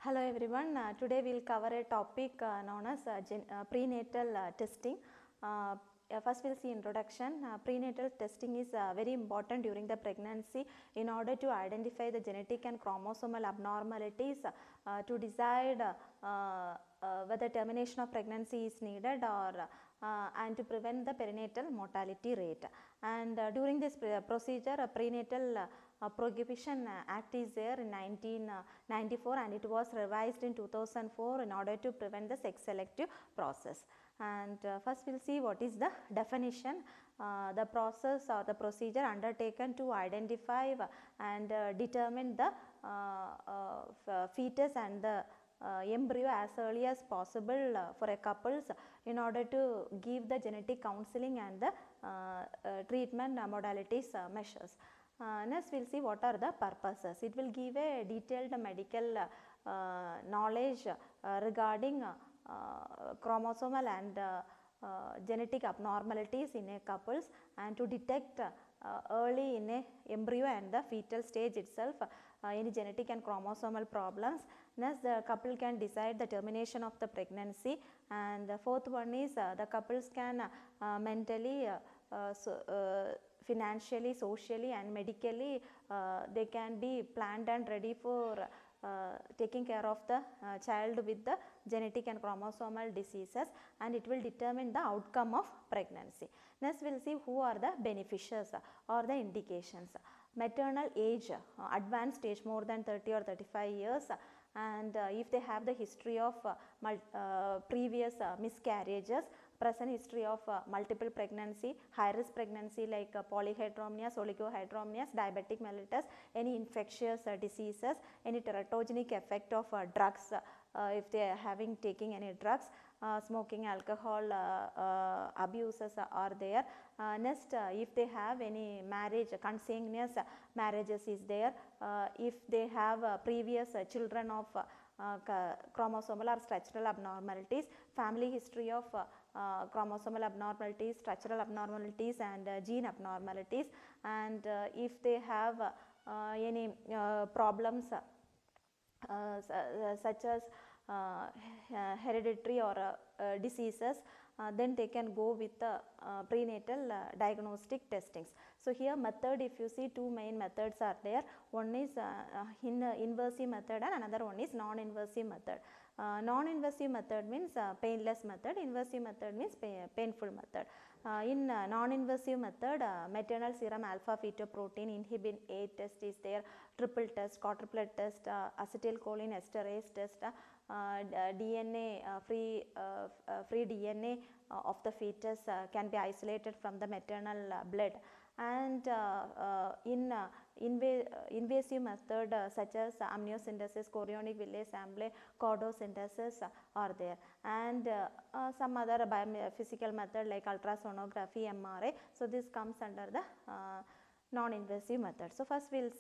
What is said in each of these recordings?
Hello everyone, today we will cover a topic known as prenatal testing. First we will see introduction. Prenatal testing is very important during the pregnancy in order to identify the genetic and chromosomal abnormalities to decide whether termination of pregnancy is needed or and to prevent the perinatal mortality rate. And during this procedure, a prenatal Prohibition Act is there in 1994 and it was revised in 2004 in order to prevent the sex selective process. And first we will see what is the definition. The process or the procedure undertaken to identify and determine the fetus and the embryo as early as possible for a couples in order to give the genetic counseling and the treatment modalities measures. Next we will see what are the purposes. It will give a detailed medical knowledge regarding chromosomal and genetic abnormalities in a couples and to detect early in a embryo and the fetal stage itself any genetic and chromosomal problems. Next the couple can decide the termination of the pregnancy, and the fourth one is the couples can mentally financially, socially and medically they can be planned and ready for taking care of the child with the genetic and chromosomal diseases, and it will determine the outcome of pregnancy. Next we will see who are the beneficiaries or the indications. Maternal age, advanced age more than 30 or 35 years, and if they have the history of previous miscarriages, present history of multiple pregnancy, high risk pregnancy like polyhydramnios, oligohydramnios, diabetic mellitus, any infectious diseases, any teratogenic effect of drugs if they are having taking any drugs, smoking, alcohol abuses are there. Next if they have any marriage, consanguineous marriages is there, if they have previous children of chromosomal or structural abnormalities, family history of chromosomal abnormalities, structural abnormalities and gene abnormalities, and if they have any problems such as hereditary or diseases, then they can go with the prenatal diagnostic testings. So here method, if you see, two main methods are there. One is invasive method and another one is non-invasive method. Non-invasive method means painless method, invasive method means painful method. In non-invasive method, maternal serum alpha fetoprotein inhibin A test is there, triple test, quadruplet test, acetylcholine esterase test, DNA free DNA of the fetus can be isolated from the maternal blood, and in invasive method such as amniocentesis, chorionic villus assembly, chordosynthesis are there, and some other biophysical method like ultrasonography, MRI. So this comes under the non-invasive method. So first we will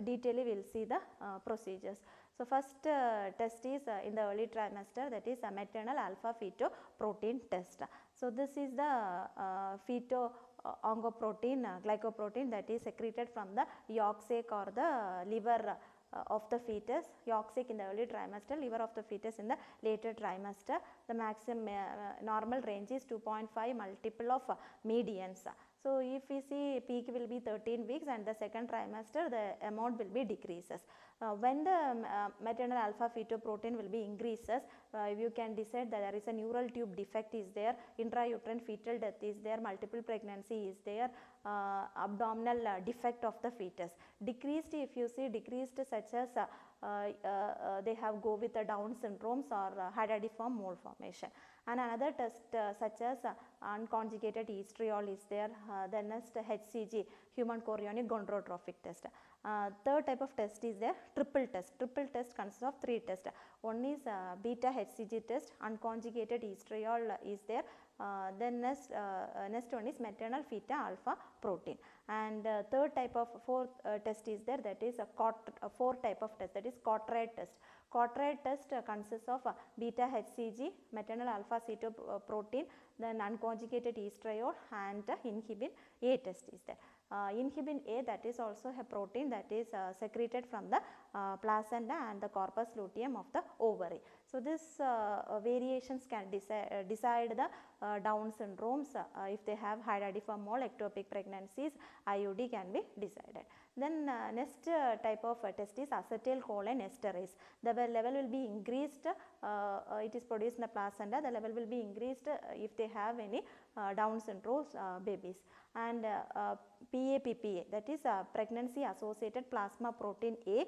detailedly we will see the procedures. So first test is in the early trimester, that is a maternal alpha fetoprotein test. So this is the feto oncoprotein, glycoprotein that is secreted from the yolk sac or the liver of the fetus, yolk sac in the early trimester, liver of the fetus in the later trimester. The maximum normal range is 2.5 multiple of medians. So if we see peak will be 13 weeks and the second trimester the amount will be decreases. When the maternal alpha fetoprotein will be increases, you can decide that there is a neural tube defect is there, intrauterine fetal death is there, multiple pregnancy is there, abdominal defect of the fetus. Decreased, if you see decreased such as they have go with the Down syndromes or hadadiform mole formation. And another test such as unconjugated estriol is there. The next HCG, human chorionic gonadotrophic test. Third type of test is there, triple test. Triple test consists of three tests. One is beta HCG test, unconjugated estriol is there. Then next one is maternal feta alpha protein, and third type of fourth test is there, that is a fourth type of test, that is Cartwright test. Cartwright test consists of beta HCG, maternal alpha fetoprotein, then unconjugated estriol and inhibin A test is there. Inhibin A, that is also a protein that is secreted from the placenta and the corpus luteum of the ovary. So, this variations can decide the Down syndromes. If they have high daddy-form mole, ectopic pregnancies, IUD can be decided. Then next type of test is acetylcholinesterase. The level will be increased, it is produced in the placenta, the level will be increased if they have any Down syndrome babies. And PAPPA, that is pregnancy associated plasma protein A,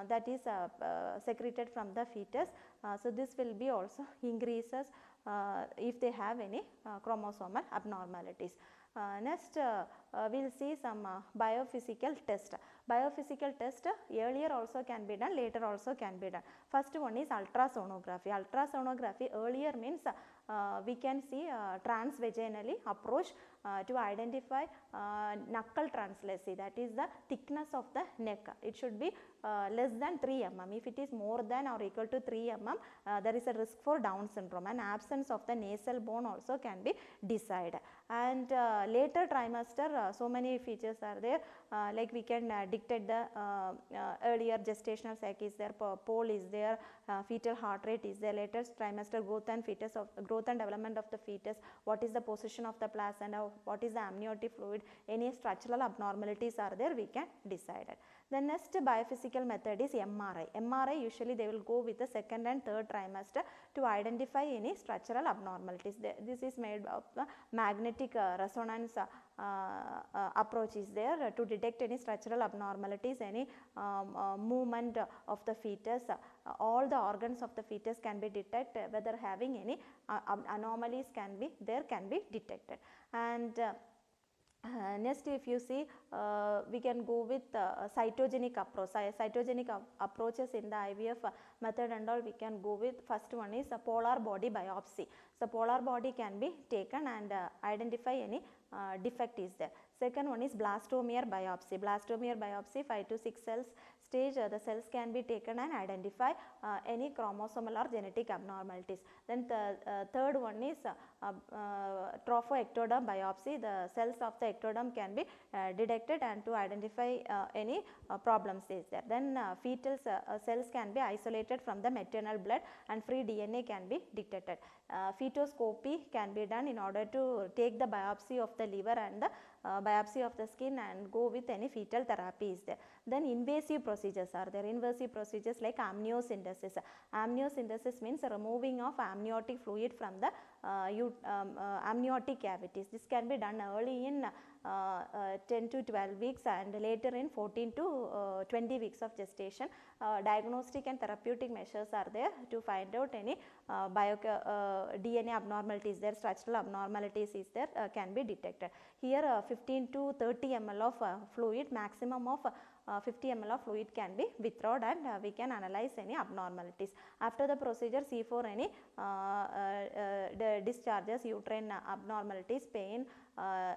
that is secreted from the fetus. So, this will be also increases if they have any chromosomal abnormalities. Next we will see some biophysical test. Biophysical test earlier also can be done, later also can be done. First one is ultrasonography. Ultrasonography earlier means we can see transvaginally approach to identify knuckle translucency, that is the thickness of the neck. It should be less than 3 mm. If it is more than or equal to 3 mm, there is a risk for Down syndrome, and absence of the nasal bone also can be decided. And later trimester, so many features are there, like we can dictate the earlier gestational sac is there, pole is there, fetal heart rate is there, latest trimester growth and growth and development of the fetus, what is the position of the placenta, what is the amniotic fluid, any structural abnormalities are there, we can decide it. The next biophysical method is MRI. MRI usually they will go with the second and third trimester to identify any structural abnormalities. This is made of the magnetic resonance approach is there to detect any structural abnormalities, any movement of the fetus, all the organs of the fetus can be detected, whether having any anomalies can be detected. And next, if you see, we can go with cytogenic approach. Cytogenic approaches in the IVF method and all, we can go with. First one is a polar body biopsy. So, polar body can be taken and identify any defect is there. Second one is blastomere biopsy. Blastomere biopsy, 5 to 6 cells stage, the cells can be taken and identify any chromosomal or genetic abnormalities. Then third one is trophoectoderm biopsy. The cells of the ectoderm can be detected and to identify any problems is there. Then fetal cells can be isolated from the maternal blood and free DNA can be detected. Fetoscopy can be done in order to take the biopsy of the liver and the biopsy of the skin and go with any fetal therapy is there. Then invasive procedures are there. Invasive procedures like amniocentesis. Amniocentesis means removing of amniotic fluid from the amniotic cavities. This can be done early in 10 to 12 weeks and later in 14 to 20 weeks of gestation. Diagnostic and therapeutic measures are there to find out any DNA abnormalities there, structural abnormalities is there, can be detected. Here 15 to 30 ml of fluid, maximum of 50 ml of fluid can be withdrawn and we can analyze any abnormalities. After the procedure, see for any discharges, uterine abnormalities, pain,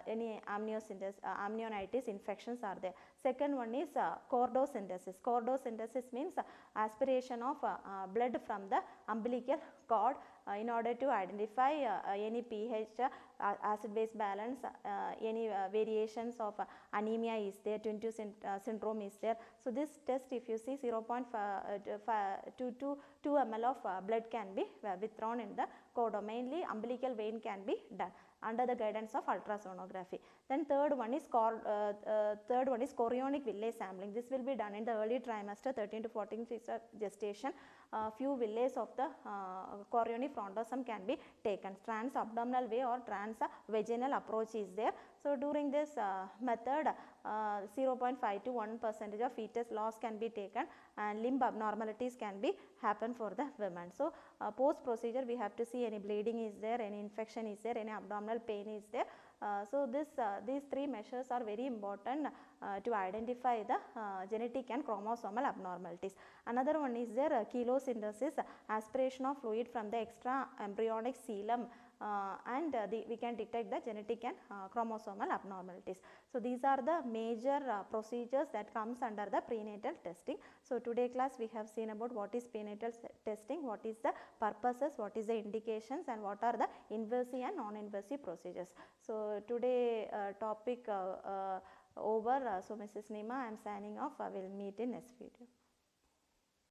any amnionitis infections are there. Second one is chordosynthesis. Chordosynthesis means aspiration of blood from the umbilical cord in order to identify any pH, acid-base balance, any variations of anemia is there, twin tube syndrome is there. So, this test, if you see 0.5 to 2 ml of blood can be withdrawn in the chordo. Mainly umbilical vein can be done under the guidance of ultrasonography. Then third one is chorionic Villus sampling. This will be done in the early trimester, 13 to 14 weeks of gestation. Few villi of the chorionic frontosome can be taken. Trans-abdominal way or trans-vaginal approach is there. So, during this method, 0.5 to 1% of fetus loss can be taken and limb abnormalities can be happen for the women. So, post procedure we have to see any bleeding is there, any infection is there, any abdominal pain is there. So, these three measures are very important to identify the genetic and chromosomal abnormalities. Another one is there chylosynthesis, aspiration of fluid from the extra embryonic coelom and we can detect the genetic and chromosomal abnormalities. So, these are the major procedures that comes under the prenatal testing. So, today class we have seen about what is prenatal testing, what is the purposes, what is the indications and what are the invasive and non-invasive procedures. So, today topic over. So Mrs. Nima, I am signing off. I will meet in next video.